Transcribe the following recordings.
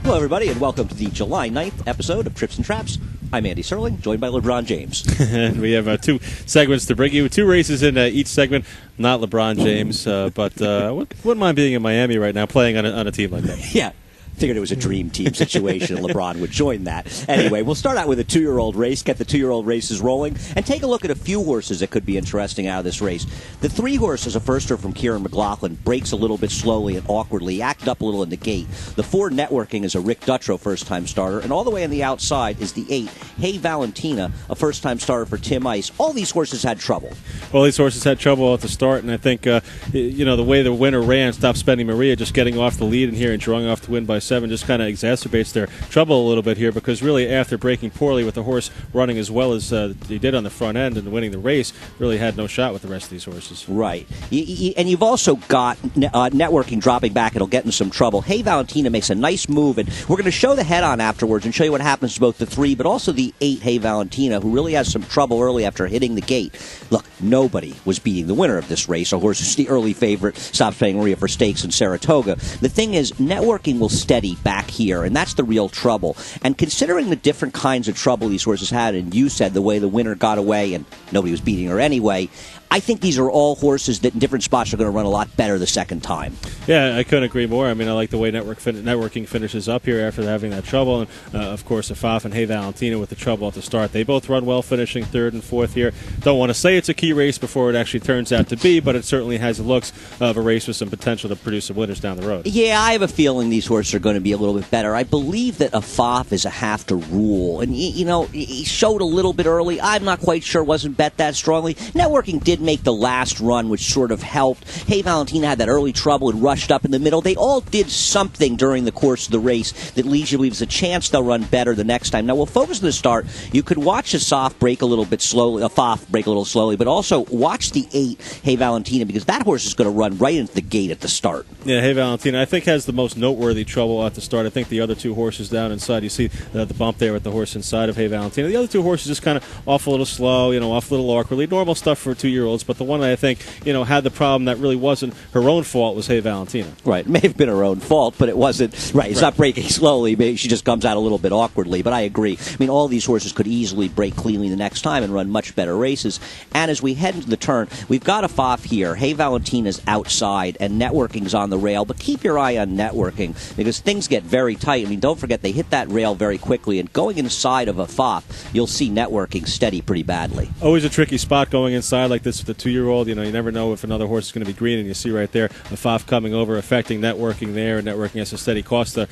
Hello, everybody, and welcome to the July 9th episode of Trips and Traps. I'm Andy Serling, joined by LeBron James. And we have two segments to bring you. Two races in each segment. Not LeBron James, but wouldn't mind being in Miami right now playing on a team like that. Yeah. Figured it was a dream team situation and LeBron would join that. Anyway, we'll start out with a two-year-old race, get the two-year-old races rolling, and take a look at a few horses that could be interesting out of this race. The three horses, a firster from Kieran McLaughlin, breaks a little bit slowly and awkwardly, acted up a little in the gate. The 4 Networking is a Rick Dutrow first-time starter, and all the way on the outside is the 8, Hey Valentina, a first-time starter for Tim Ice. All these horses had trouble. Well, these horses had trouble at the start, and I think, the way the winner ran, Stop Spending Maria, just getting off the lead in here and drawing off the win by 7 just kind of exacerbates their trouble a little bit here, because really after breaking poorly with the horse running as well as he did on the front end and winning the race, really had no shot with the rest of these horses. Right. And you've also got Networking dropping back. It'll get in some trouble. Hey Valentina makes a nice move, and we're going to show the head-on afterwards and show you what happens to both the 3, but also the 8, Hey Valentina, who really has some trouble early after hitting the gate. Look, nobody was beating the winner of this race, a horse who's the early favorite, Stop Spending Maria for stakes in Saratoga. The thing is, Networking will steady back here, and that's the real trouble. And considering the different kinds of trouble these horses had, and you said the way the winner got away and nobody was beating her anyway, I think these are all horses that in different spots are going to run a lot better the second time. Yeah, I couldn't agree more. I mean, I like the way Networking finishes up here after having that trouble. And, of course, Afaf and Hey Valentina with the trouble at the start. They both run well, finishing 3rd and 4th here. Don't want to say it's a key race before it actually turns out to be, but it certainly has the looks of a race with some potential to produce some winners down the road. Yeah, I have a feeling these horses are going to be a little bit better. I believe that Afaf is a have to rule. And, he showed a little bit early. I'm not quite sure, wasn't bet that strongly. Networking did make the last run, which sort of helped. Hey Valentina had that early trouble and rushed up in the middle. They all did something during the course of the race that leads you to believe there's a chance they'll run better the next time. Now, we'll focus on the start. You could watch Afaf break a little bit slowly, but also watch the 8, Hey Valentina, because that horse is going to run right into the gate at the start. Yeah, Hey Valentina, I think, has the most noteworthy trouble at the start. I think the other 2 horses down inside, you see the bump there with the horse inside of Hey Valentina. The other 2 horses just kind of off a little slow, off a little awkwardly. Normal stuff for 2-year-olds, but the one that I think, had the problem that really wasn't her own fault was Hey Valentina. Right. It may have been her own fault, but it wasn't. Right. It's not breaking slowly. Maybe she just comes out a little bit awkwardly, but I agree. I mean, all these horses could easily break cleanly the next time and run much better races. And as we head into the turn, we've got Afaf here. Hey Valentina's outside, and Networking's on the rail, but keep your eye on Networking because things get very tight. I mean, don't forget, they hit that rail very quickly, and going inside of Afaf, you'll see Networking steady pretty badly. Always a tricky spot going inside like this with the 2-year-old. You never know if another horse is going to be green, and you see right there Afaf coming over, affecting Networking there, and Networking has a steady cost a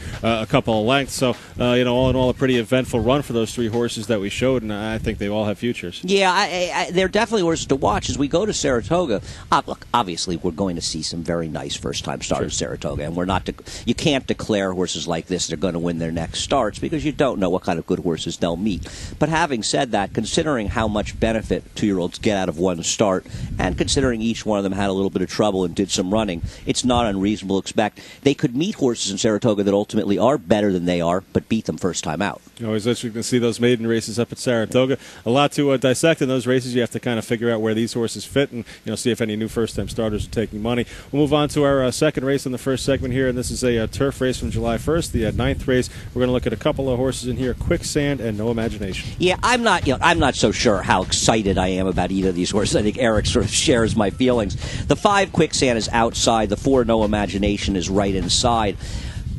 couple of lengths. So, all in all, a pretty eventful run for those 3 horses that we showed, and I think they all have futures. Yeah, they're definitely horses to watch as we go to Saratoga. Look, obviously, we're going to see some very nice first-time starters at Saratoga, and you can't declare horses like this they're going to win their next starts because you don't know what kind of good horses they'll meet. But having said that, considering how much benefit 2-year-olds get out of one start, and considering each one of them had a little bit of trouble and did some running, it's not unreasonable to expect they could meet horses in Saratoga that ultimately are better than they are, but beat them first time out. Always interesting to see those maiden races up at Saratoga. A lot to dissect in those races. You have to kind of figure out where these horses fit and see if any new first-time starters are taking money. We'll move on to our second race in the first segment here, and this is a turf race from July 1st, the 9th race. We're going to look at a couple of horses in here, Quicksand and No Imagination. Yeah, I'm not so sure how excited I am about either of these horses. I think Eric sort of shares my feelings. The 5, Quicksand, is outside. The 4, No Imagination, is right inside.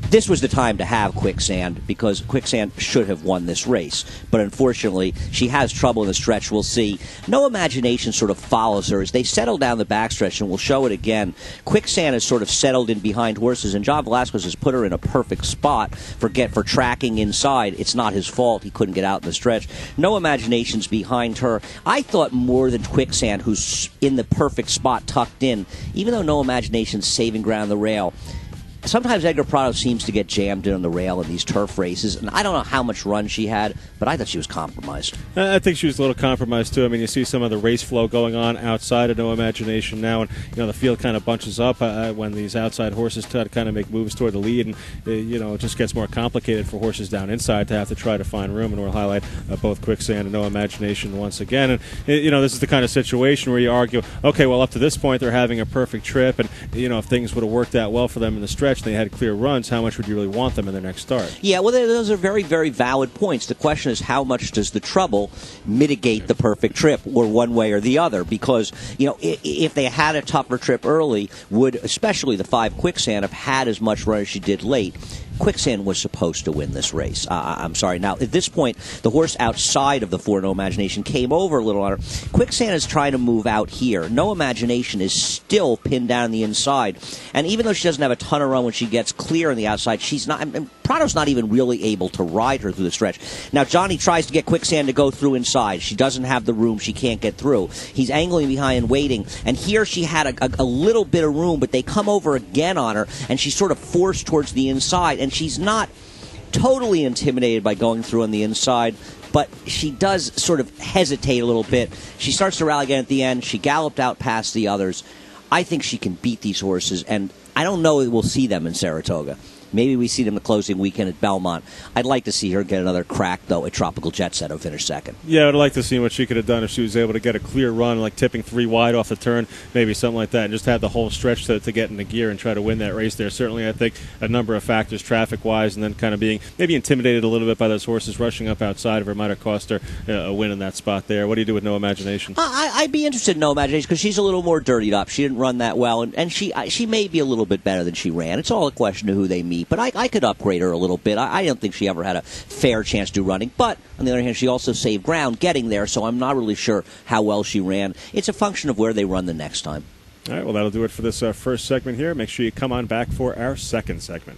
This was the time to have Quicksand because Quicksand should have won this race. But unfortunately, she has trouble in the stretch. We'll see. No Imagination sort of follows her as they settle down the backstretch, and we'll show it again. Quicksand has sort of settled in behind horses, and John Velasquez has put her in a perfect spot for tracking inside. It's not his fault. He couldn't get out in the stretch. No Imagination's behind her. I thought more than Quicksand, who's in the perfect spot tucked in, even though No Imagination's saving ground the rail. Sometimes Edgar Prado seems to get jammed in on the rail in these turf races, and I don't know how much run she had, but I thought she was compromised. I think she was a little compromised, too. I mean, you see some of the race flow going on outside of No Imagination now, and the field kind of bunches up when these outside horses try to kind of make moves toward the lead, and it just gets more complicated for horses down inside to have to try to find room, and we'll highlight both Quicksand and No Imagination once again. And, this is the kind of situation where you argue, okay, well, up to this point, they're having a perfect trip, and, if things would have worked out well for them in the stretch, stretch and they had clear runs, how much would you really want them in their next start? Yeah, well, those are very, very valid points. The question is, how much does the trouble mitigate the perfect trip, or one way or the other? Because, if they had a tougher trip early, would especially the 5 Quicksand have had as much run as she did late? Quicksand was supposed to win this race. I'm sorry. Now, at this point, the horse outside of the 4 No Imagination came over a little on her. Quicksand is trying to move out here. No Imagination is still pinned down the inside. And even though she doesn't have a ton of run when she gets clear on the outside, she's not. And Prado's not even really able to ride her through the stretch. Now, Johnny tries to get Quicksand to go through inside. She doesn't have the room. She can't get through. He's angling behind and waiting. And here she had a little bit of room, but they come over again on her, and she's sort of forced towards the inside. And she's not totally intimidated by going through on the inside, but she does sort of hesitate a little bit. She starts to rally again at the end. She galloped out past the others. I think she can beat these horses, and I don't know that we'll see them in Saratoga. Maybe we see them the closing weekend at Belmont. I'd like to see her get another crack, though, at Tropical Jet Set and finish second. Yeah, I'd like to see what she could have done if she was able to get a clear run, like tipping 3 wide off the turn, maybe something like that, and just have the whole stretch to get into gear and try to win that race there. Certainly, I think a number of factors, traffic-wise, and then kind of being maybe intimidated a little bit by those horses rushing up outside of her might have cost her a win in that spot there. What do you do with No Imagination? I'd be interested in No Imagination because she's a little more dirtied up. She didn't run that well, and she may be a little bit better than she ran. It's all a question of who they meet, but I could upgrade her a little bit. I don't think she ever had a fair chance to do running, but on the other hand, she also saved ground getting there, so I'm not really sure how well she ran. It's a function of where they run the next time. All right, well, that'll do it for this first segment here. Make sure you come on back for our second segment.